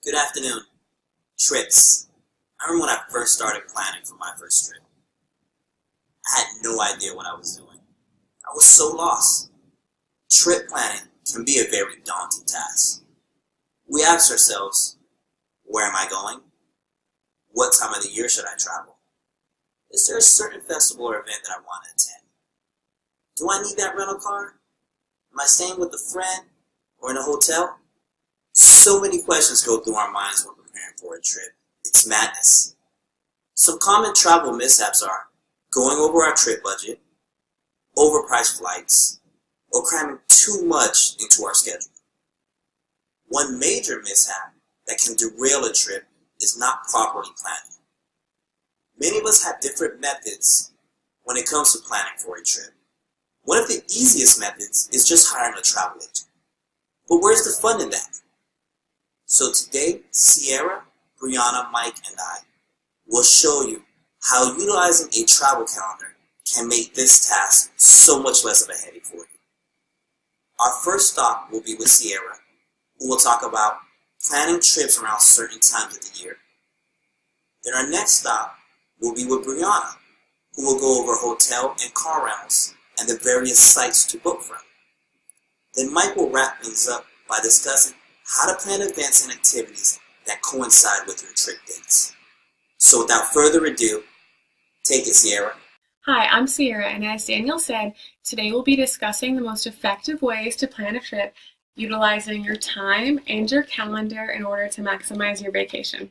Good afternoon. Trips. I remember when I first started planning for my first trip. I had no idea what I was doing. I was so lost. Trip planning can be a very daunting task. We ask ourselves, where am I going? What time of the year should I travel? Is there a certain festival or event that I want to attend? Do I need that rental car? Am I staying with a friend or in a hotel? So many questions go through our minds when preparing for a trip. It's madness. Some common travel mishaps are going over our trip budget, overpriced flights, or cramming too much into our schedule. One major mishap that can derail a trip is not properly planning. Many of us have different methods when it comes to planning for a trip. One of the easiest methods is just hiring a travel agent. But where's the fun in that? So today, Sierra, Brianna, Mike, and I will show you how utilizing a travel calendar can make this task so much less of a headache for you. Our first stop will be with Sierra, who will talk about planning trips around certain times of the year. Then our next stop will be with Brianna, who will go over hotel and car rentals and the various sites to book from. Then Mike will wrap things up by discussing how to plan events and activities that coincide with your trip dates. So without further ado, take it, Sierra. Hi, I'm Sierra, and as Daniel said, today we'll be discussing the most effective ways to plan a trip utilizing your time and your calendar in order to maximize your vacation.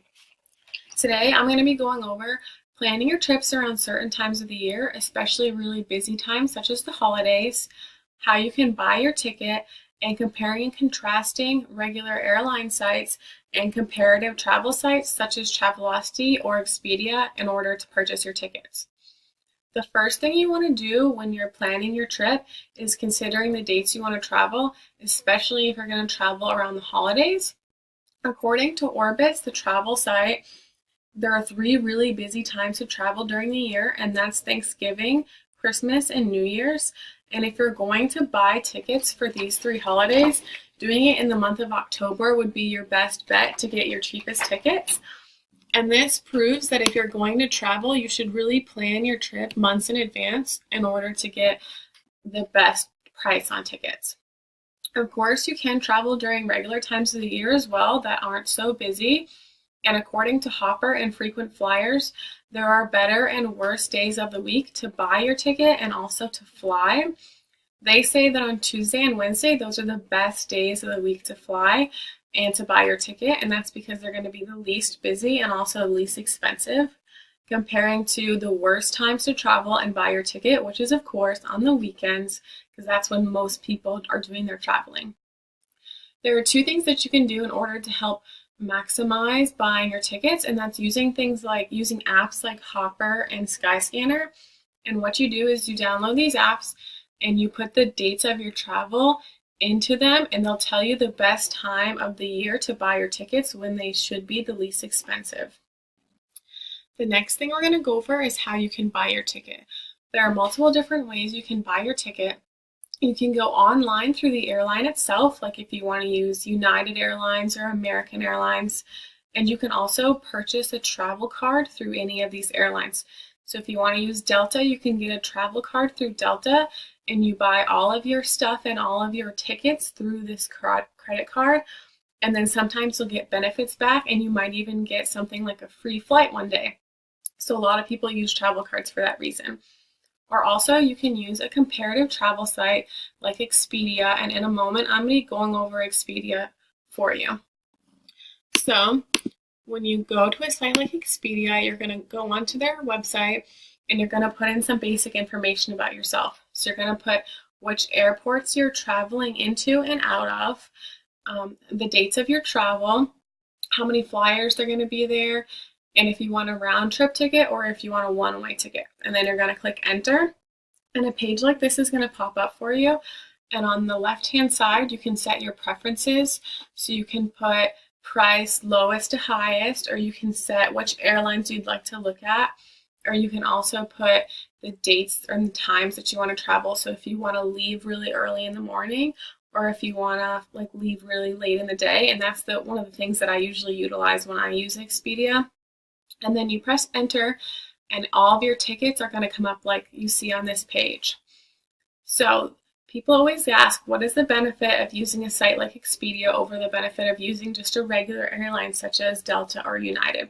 Today, I'm going to be going over planning your trips around certain times of the year, especially really busy times such as the holidays, how you can buy your ticket, and comparing and contrasting regular airline sites and comparative travel sites such as Travelocity or Expedia in order to purchase your tickets. The first thing you want to do when you're planning your trip is considering the dates you want to travel, especially if you're going to travel around the holidays. According to Orbitz, the travel site, there are 3 really busy times to travel during the year, and that's Thanksgiving, Christmas, and New Year's. And if you're going to buy tickets for these 3 holidays, doing it in the month of October would be your best bet to get your cheapest tickets. And this proves that if you're going to travel, you should really plan your trip months in advance in order to get the best price on tickets. Of course, you can travel during regular times of the year as well that aren't so busy. And according to Hopper and frequent flyers, there are better and worse days of the week to buy your ticket and also to fly. They say that on Tuesday and Wednesday, those are the best days of the week to fly and to buy your ticket, and that's because they're going to be the least busy and also the least expensive, comparing to the worst times to travel and buy your ticket, which is, of course, on the weekends, because that's when most people are doing their traveling. There are 2 things that you can do in order to help maximize buying your tickets, and that's using apps like Hopper and Skyscanner. And what you do is you download these apps and you put the dates of your travel into them, and they'll tell you the best time of the year to buy your tickets when they should be the least expensive. The next thing we're going to go over is how you can buy your ticket. There are multiple different ways you can buy your ticket. You can go online through the airline itself, like if you want to use United Airlines or American Airlines, and you can also purchase a travel card through any of these airlines. So if you want to use Delta, you can get a travel card through Delta, and you buy all of your stuff and all of your tickets through this credit card, and then sometimes you'll get benefits back, and you might even get something like a free flight one day. So a lot of people use travel cards for that reason. Or also, you can use a comparative travel site like Expedia, and in a moment, I'm going to be going over Expedia for you. So, when you go to a site like Expedia, you're going to go onto their website, and you're going to put in some basic information about yourself. So you're going to put which airports you're traveling into and out of, the dates of your travel, how many flyers they're going to be there, and if you want a round trip ticket or if you want a one-way ticket. And then you're going to click enter, and a page like this is going to pop up for you. And on the left-hand side, you can set your preferences. So you can put price lowest to highest, or you can set which airlines you'd like to look at, or you can also put the dates and the times that you want to travel. So if you want to leave really early in the morning, or if you want to like leave really late in the day. And that's one of the things that I usually utilize when I use Expedia. And then you press enter and all of your tickets are going to come up like you see on this page. So people always ask, what is the benefit of using a site like Expedia over the benefit of using just a regular airline such as Delta or United?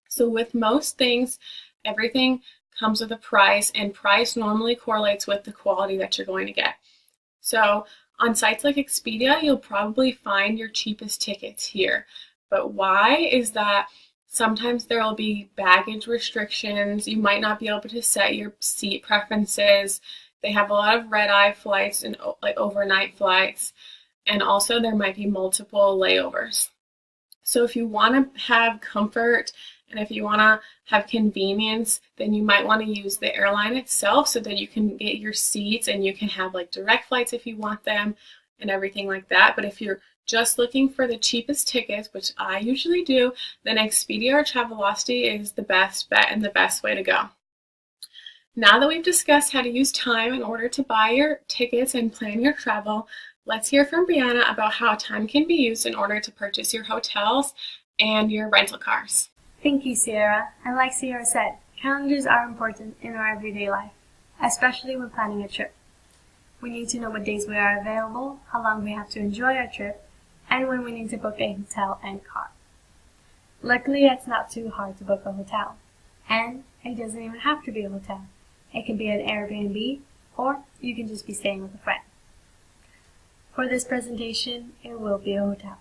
So with most things, everything comes with a price, and price normally correlates with the quality that you're going to get. So on sites like Expedia, you'll probably find your cheapest tickets here. But why is that? Sometimes there will be baggage restrictions. You might not be able to set your seat preferences. They have a lot of red-eye flights and like overnight flights. And also there might be multiple layovers. So if you want to have comfort and if you want to have convenience, then you might want to use the airline itself so that you can get your seats and you can have like direct flights if you want them and everything like that. But if you're just looking for the cheapest tickets, which I usually do, then Expedia or Travelocity is the best bet and the best way to go. Now that we've discussed how to use time in order to buy your tickets and plan your travel, let's hear from Brianna about how time can be used in order to purchase your hotels and your rental cars. Thank you, Sierra. And like Sierra said, calendars are important in our everyday life, especially when planning a trip. We need to know what days we are available, how long we have to enjoy our trip, and when we need to book a hotel and car. Luckily, it's not too hard to book a hotel. And it doesn't even have to be a hotel. It can be an Airbnb, or you can just be staying with a friend. For this presentation, it will be a hotel.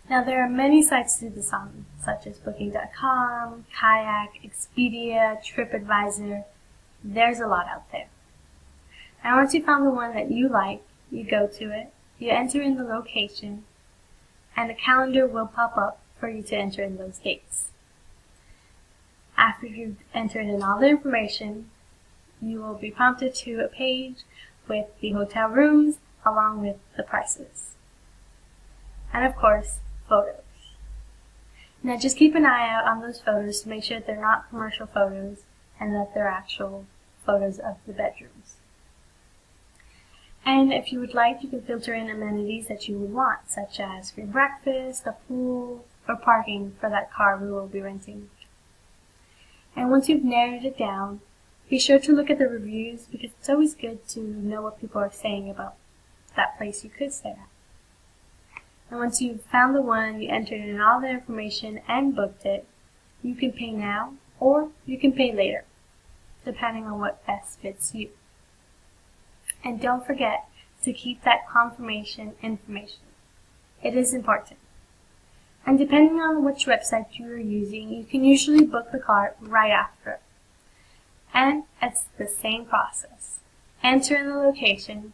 Now, there are many sites to do this on, such as Booking.com, Kayak, Expedia, TripAdvisor. There's a lot out there. And once you found the one that you like, you go to it, you enter in the location, and a calendar will pop up for you to enter in those dates. After you've entered in all the information, you will be prompted to a page with the hotel rooms along with the prices. And of course, photos. Now just keep an eye out on those photos to make sure that they're not commercial photos and that they're actual photos of the bedrooms. And if you would like, you can filter in amenities that you would want, such as free breakfast, a pool, or parking for that car we will be renting. And once you've narrowed it down, be sure to look at the reviews because it's always good to know what people are saying about that place you could stay at. And once you've found the one, you entered in all the information and booked it, you can pay now or you can pay later, depending on what best fits you. And don't forget to keep that confirmation information. It is important. And depending on which website you are using, you can usually book the car right after. And it's the same process. Enter in the location,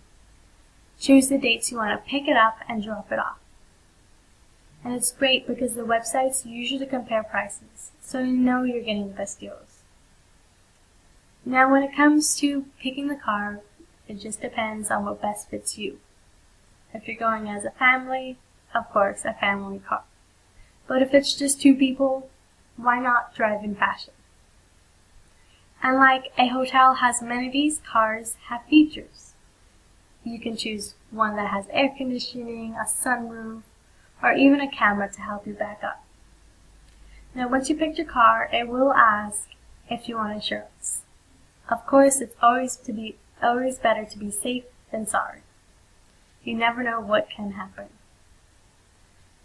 choose the dates you want to pick it up and drop it off. And it's great because the websites usually compare prices, so you know you're getting the best deals. Now when it comes to picking the car, it just depends on what best fits you. If you're going as a family, of course, a family car. But if it's just two people, why not drive in fashion? And like a hotel has amenities, cars have features. You can choose one that has air conditioning, a sunroof, or even a camera to help you back up. Now once you pick your car, it will ask if you want insurance. Of course, it's always better to be safe than sorry. You never know what can happen.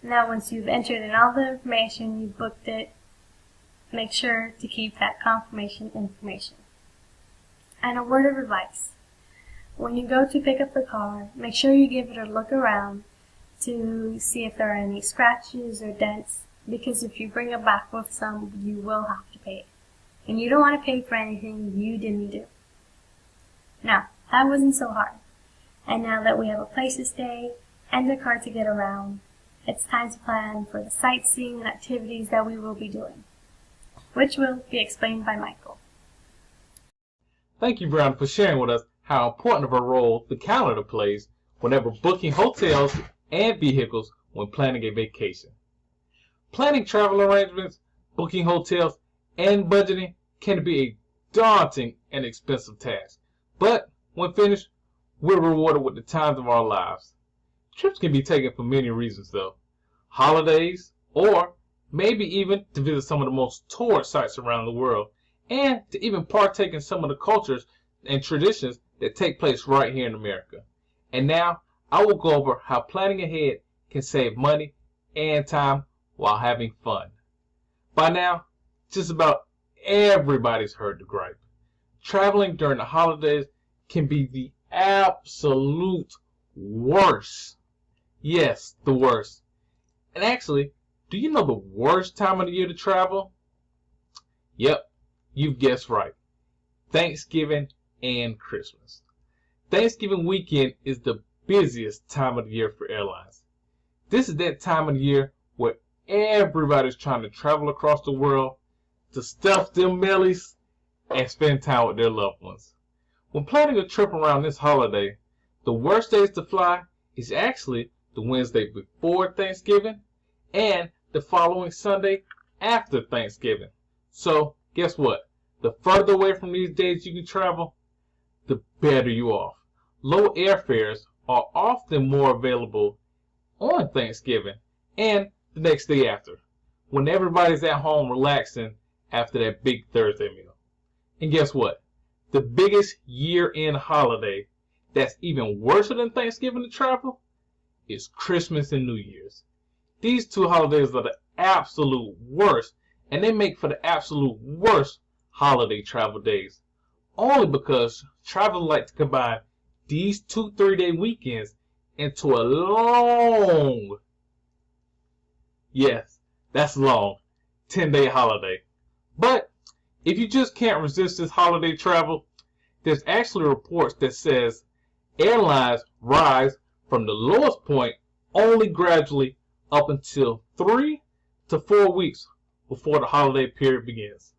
Now once you've entered in all the information, you've booked it, make sure to keep that confirmation information. And a word of advice. When you go to pick up the car, make sure you give it a look around to see if there are any scratches or dents, because if you bring it back with some, you will have to pay. And you don't want to pay for anything you didn't do. Now, that wasn't so hard. And now that we have a place to stay and a car to get around, it's time to plan for the sightseeing and activities that we will be doing, which will be explained by Michael. Thank you, Brianna, for sharing with us how important of a role the calendar plays whenever booking hotels and vehicles when planning a vacation. Planning travel arrangements, booking hotels, and budgeting can be a daunting and expensive task. But when finished, we're rewarded with the times of our lives. Trips can be taken for many reasons though. Holidays, or maybe even to visit some of the most toured sites around the world, and to even partake in some of the cultures and traditions that take place right here in America. And now, I will go over how planning ahead can save money and time while having fun. By now, just about everybody's heard the gripe. Traveling during the holidays can be the absolute worst. Yes, the worst. And actually, do you know the worst time of the year to travel? Yep, you've guessed right. Thanksgiving and Christmas. Thanksgiving weekend is the busiest time of the year for airlines. This is that time of the year where everybody's trying to travel across the world to stuff them bellies and spend time with their loved ones. When planning a trip around this holiday, the worst days to fly is actually the Wednesday before Thanksgiving and the following Sunday after Thanksgiving. So, guess what? The further away from these days you can travel, the better you off. Low airfares are often more available on Thanksgiving and the next day after, when everybody's at home relaxing after that big Thursday meal. And guess what? The biggest year-end holiday that's even worse than Thanksgiving to travel is Christmas and New Year's. These two holidays are the absolute worst, and they make for the absolute worst holiday travel days. Only because travelers like to combine these 2-3 day weekends into a long, yes, that's long, 10-day holiday. But if you just can't resist this holiday travel, there's actually reports that says airlines rise from the lowest point only gradually up until 3 to 4 weeks before the holiday period begins.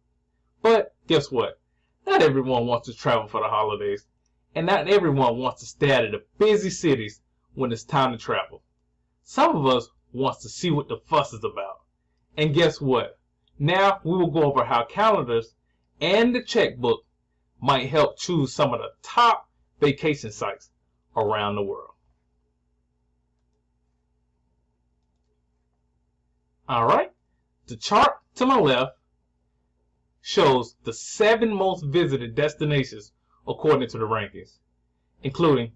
But guess what? Not everyone wants to travel for the holidays, and not everyone wants to stay out of the busy cities when it's time to travel. Some of us want to see what the fuss is about. And guess what? Now we will go over how calendars and the checkbook might help choose some of the top vacation sites around the world. Alright, the chart to my left shows the 7 most visited destinations according to the rankings, including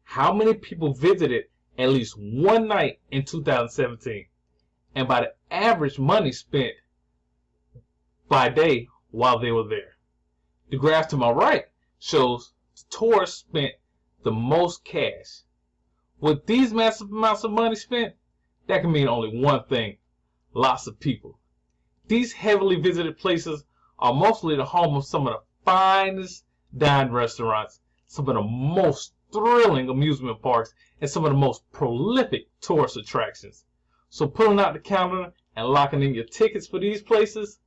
how many people visited at least one night in 2017, and by the average money spent by day while they were there. The graph to my right shows tourists spent the most cash. With these massive amounts of money spent, that can mean only one thing: lots of people. These heavily visited places are mostly the home of some of the finest dined restaurants, some of the most thrilling amusement parks, and some of the most prolific tourist attractions. So pulling out the calendar and locking in your tickets for these places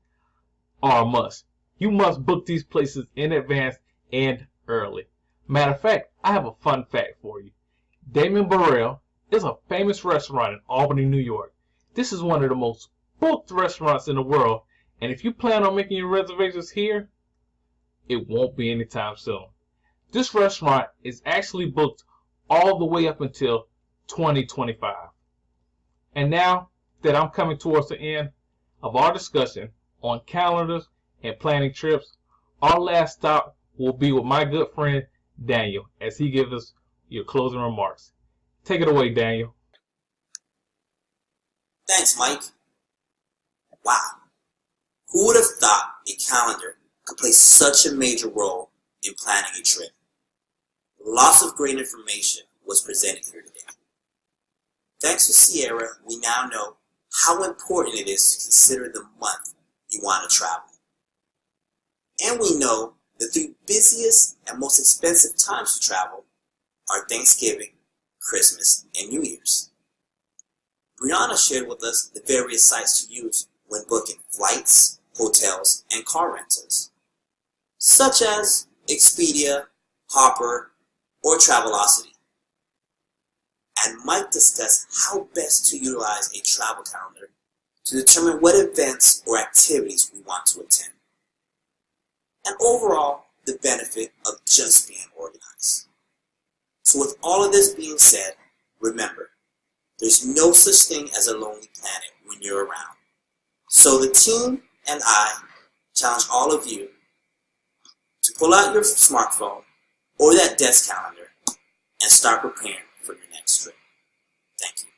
are a must. You must book these places in advance and early. Matter of fact, I have a fun fact for you. Damien Burrell is a famous restaurant in Albany, New York. This is one of the most booked restaurants in the world, and if you plan on making your reservations here, it won't be anytime soon. This restaurant is actually booked all the way up until 2025. And now that I'm coming towards the end of our discussion on calendars and planning trips, our last stop will be with my good friend Daniel as he gives us your closing remarks. Take it away, Daniel. Thanks, Mike. Wow. Who would have thought a calendar could play such a major role in planning a trip? Lots of great information was presented here today. Thanks to Sierra, we now know how important it is to consider the month you want to travel. And we know the 3 busiest and most expensive times to travel are Thanksgiving, Christmas, and New Year's. Brianna shared with us the various sites to use when booking flights, hotels, and car rentals, such as Expedia, Hopper, or Travelocity. And Mike discussed how best to utilize a travel calendar to determine what events or activities we want to attend, and overall, the benefit of just being organized. So with all of this being said, remember, there's no such thing as a lonely planet when you're around. So the team and I challenge all of you to pull out your smartphone or that desk calendar and start preparing for your next trip. Thank you.